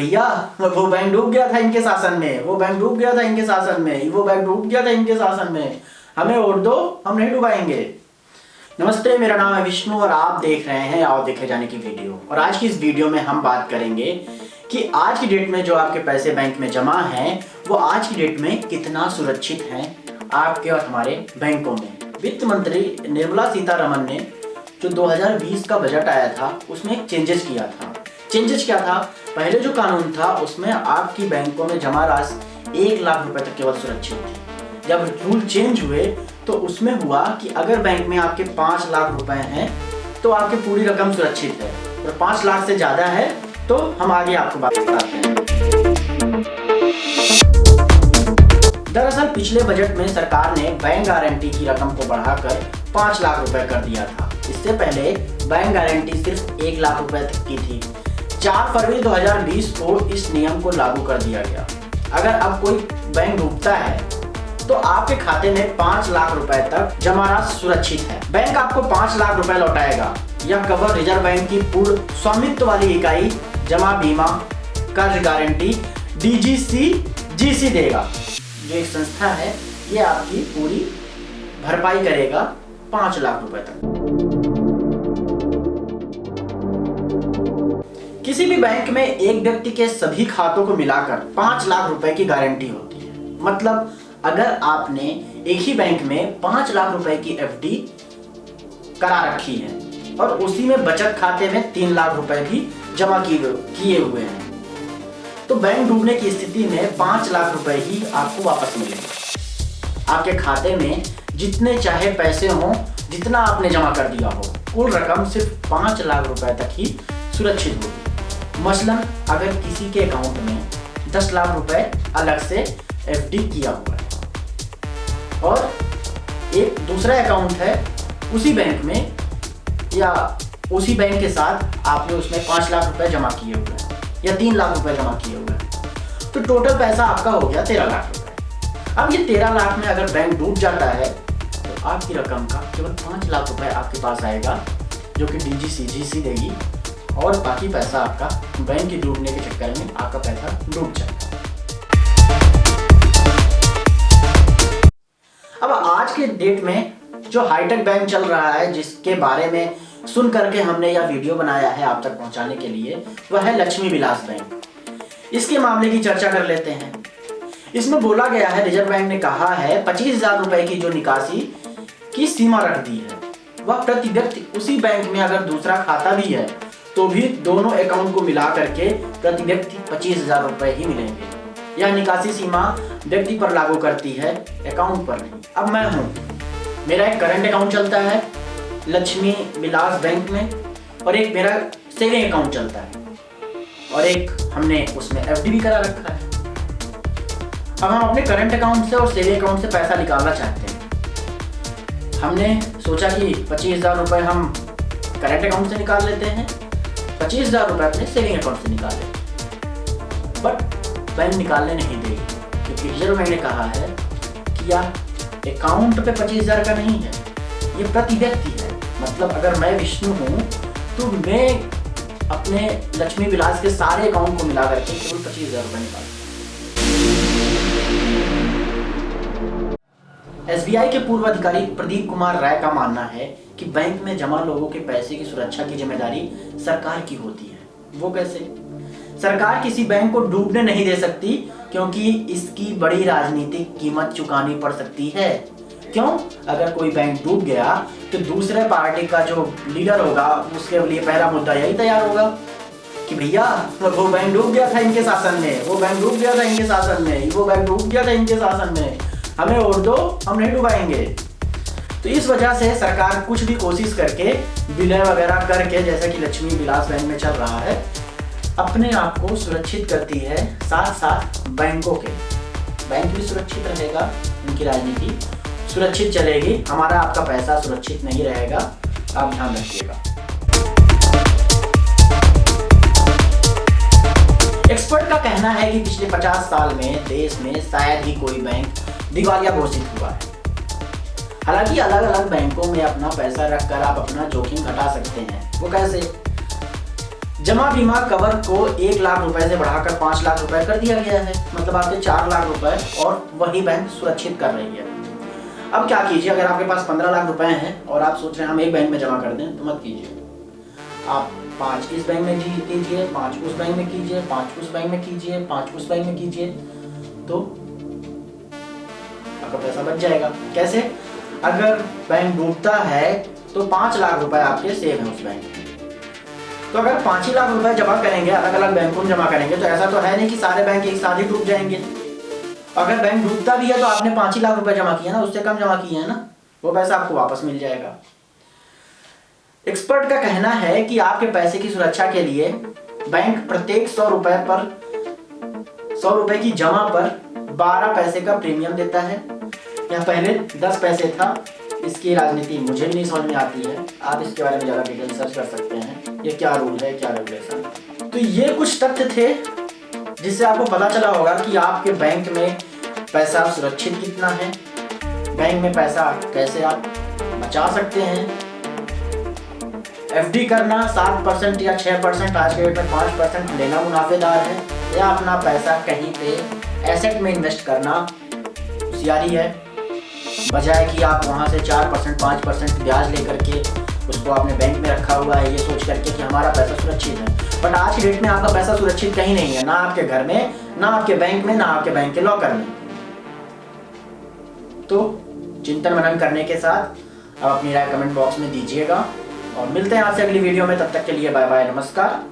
भैया वो बैंक डूब गया था इनके शासन में, वो बैंक डूब गया था इनके शासन में, वो बैंक डूब गया था इनके शासन में, हमें वोट दो, हम नहीं डुबाएंगे। नमस्ते, मेरा नाम है विष्णु और आप देख रहे हैं आओ देखे जाने की वीडियो। और आज की इस वीडियो में हम बात करेंगे कि आज की डेट में जो आपके पैसे बैंक में जमा हैं वो आज की डेट में कितना सुरक्षित हैं आपके और हमारे बैंकों में। वित्त मंत्री निर्मला सीतारमण ने जो 2020 का बजट आया था उसमें चेंजेस किया था। चेंजेस क्या था? पहले जो कानून था उसमें आपकी बैंकों में जमा राशि 1 लाख रुपए तक केवल सुरक्षित थी। जब रूल चेंज हुए तो उसमें हुआ कि अगर बैंक में आपके 5 लाख रुपए हैं तो आपकी पूरी रकम सुरक्षित है, और 5 लाख से ज्यादा है तो हम आगे आपको बात बताते हैं। दरअसल पिछले बजट में सरकार ने बैंक गारंटी की रकम को बढ़ाकर 5 लाख रुपए कर दिया था। इससे पहले बैंक गारंटी सिर्फ 1 लाख रुपए तक की थी। 4 फरवरी 2020 को इस नियम को लागू कर दिया गया। अगर अब कोई बैंक डूबता है तो आपके खाते में 5 लाख रुपए तक जमा राशि सुरक्षित है। बैंक आपको 5 लाख रुपए लौटाएगा। यह कवर रिजर्व बैंक की पूर्ण स्वामित्व वाली इकाई जमा बीमा कर्ज गारंटी DGCGC देगा। जो एक संस्था है ये आपकी पूरी भरपाई करेगा 5 लाख रुपए तक। किसी भी बैंक में एक व्यक्ति के सभी खातों को मिलाकर 5 लाख रुपए की गारंटी होती है। मतलब अगर आपने एक ही बैंक में 5 लाख रुपए की FD करा रखी है और उसी में बचत खाते में 3 लाख रुपए भी जमा किए हुए हैं तो बैंक डूबने की स्थिति में 5 लाख रुपए ही आपको वापस मिलेंगे। आपके खाते में जितने चाहे पैसे हों, जितना आपने जमा कर दिया हो, कुल रकम सिर्फ 5 लाख रुपए तक ही सुरक्षित होगी। मसलन अगर किसी के अकाउंट में 10 लाख रुपए अलग से FD किया हुआ है और एक दूसरा अकाउंट है उसी बैंक में या उसी बैंक के साथ आपने उसमें 5 लाख रुपए जमा किए हुए हैं या 3 लाख रुपए जमा किए हुए हैं, तो टोटल पैसा आपका हो गया 13 लाख रुपए। अब ये 13 लाख में अगर बैंक डूब जाता है तो आपकी रकम का केवल 5 लाख रुपए आपके पास आएगा जो कि DGCGC देगी, और बाकी पैसा आपका बैंक के डूबने के चक्कर में आपका पैसा डूब जाएगा। अब आज के डेट में जो हाईटेक बैंक चल रहा है जिसके बारे में सुन करके हमने यह वीडियो बनाया है आप तक पहुंचाने के लिए, वह है लक्ष्मी विलास बैंक। इसके मामले की चर्चा कर लेते हैं। इसमें बोला गया है रिजर्व बैंक ने कहा है 25,000 रुपए की जो निकासी की सीमा रख दी है वह प्रति व्यक्ति उसी बैंक में अगर दूसरा खाता भी है तो भी दोनों अकाउंट को मिला करके प्रति व्यक्ति 25,000 रुपए ही मिलेंगे। यह निकासी सीमा व्यक्ति पर लागू करती है, अकाउंट पर नहीं। अब मैं हूं, मेरा एक करंट अकाउंट चलता है लक्ष्मी विलास बैंक में और एक मेरा सेविंग अकाउंट चलता है और एक हमने उसमें FD भी करा रखा है। अब हम अपने करंट अकाउंट से और सेविंग अकाउंट से पैसा निकालना चाहते हैं। हमने सोचा कि 25,000 रुपए हम करंट अकाउंट से निकाल लेते हैं, 25,000 रुपए अपने सेविंग अकाउंट से निकाल लेते हैं। बट बैंक निकालने नहीं देगी क्योंकि रिजर्व बैंक ने कहा है कि यह अकाउंट पे 25,000 का नहीं है, ये प्रति व्यक्ति है। मतलब अगर मैं विष्णु हूं तो मैं अपने लक्ष्मी विलास के सारे अकाउंट को मिला करके केवल 25,000 रुपए निकाल। SBI के पूर्व अधिकारी प्रदीप कुमार राय का मानना है कि बैंक में जमा लोगों के पैसे की सुरक्षा की जिम्मेदारी सरकार की होती है। वो कैसे? सरकार किसी बैंक को डूबने नहीं दे सकती क्योंकि इसकी बड़ी राजनीतिक कीमत चुकानी पड़ सकती है। क्यों? अगर कोई बैंक डूब गया तो दूसरे पार्टी का जो लीडर होगा उसके लिए पहला मुद्दा यही तैयार होगा कि भैया वो बैंक डूब गया था इनके शासन में, वो बैंक डूब गया था इनके शासन में, वो बैंक डूब गया था इनके शासन में, हमें वोट दो, हम नहीं डुबाएंगे। तो इस वजह से सरकार कुछ भी कोशिश करके विलय वगैरह करके, जैसा कि लक्ष्मी विलास बैंक में चल रहा है, अपने आप को सुरक्षित करती है। साथ साथ बैंकों के बैंक भी सुरक्षित रहेगा, उनकी राजनीति सुरक्षित चलेगी, हमारा आपका पैसा सुरक्षित नहीं रहेगा। आप ध्यान रखिएगा। एक्सपर्ट का कहना है कि पिछले 50 साल में देश में शायद ही कोई बैंक दिवालिया घोषित हुआ है। हालांकि अलग अलग बैंकों में अपना पैसा रखकर आप अपना जोखिम घटा सकते हैं। वो कैसे? जमा बीमा कवर को 1 लाख रुपए से बढ़ाकर 5 लाख रुपए कर दिया गया है, मतलब आपके 4 लाख रुपए और वही बैंक सुरक्षित कर रही है। अब क्या कीजिए, अगर आपके पास 15 लाख रुपए हैं और आप सोच रहे हैं हम एक बैंक में जमा कर दें, तो मत कीजिए। आप 5 इस बैंक में कीजिए, 5 उस बैंक में कीजिए, 5 उस बैंक में कीजिए, 5 उस बैंक में कीजिए, तो आपका पैसा बच जाएगा। कैसे? अगर बैंक डूबता है तो 5 लाख रुपए आपके सेव हैं उस बैंक में। तो अगर 5 ही लाख रुपए जमा करेंगे, अलग अलग बैंकों में जमा करेंगे, तो ऐसा तो है नहीं कि सारे बैंक एक साथ ही डूब जाएंगे। अगर बैंक डूबता भी है तो आपने 5 ही लाख रुपए जमा किया ना, उससे कम जमा किए हैं ना, वो पैसा आपको वापस मिल जाएगा। एक्सपर्ट का कहना है कि आपके पैसे की सुरक्षा के लिए बैंक प्रत्येक 100 रुपए पर 100 रुपए की जमा पर 12 पैसे का प्रीमियम देता है। यहाँ पहले 10 पैसे था। इसकी राजनीति मुझे नहीं समझ में आती है, आप इसके बारे में ज़्यादा डिटेल सर्च कर सकते हैं, ये क्या रूल है, क्या रेगुलेशन। तो ये कुछ तथ्य थे जिससे आपको पता चला होगा कि आपके बैंक में पैसा सुरक्षित कितना है, बैंक में पैसा कैसे आप बचा सकते हैं। एफडी करना 7% या 6%, आज के डेट में 5% लेना मुनाफेदार है, या अपना पैसा कहीं पे एसेट में इन्वेस्ट करना होशियारी है, बजाय कि आप वहाँ से 4% 5% ब्याज लेकर के उसको आपने बैंक में रखा हुआ है, ये सोच करके कि हमारा पैसा सुरक्षित है। बट आज की डेट में आपका पैसा सुरक्षित कहीं नहीं है, ना आपके घर में, ना आपके बैंक में, ना आपके बैंक के लॉकर में। तो चिंतन मनन करने के साथ आप अपनी राय कमेंट बॉक्स में दीजिएगा और मिलते हैं आपसे अगली वीडियो में। तब तक के लिए बाय बाय, नमस्कार।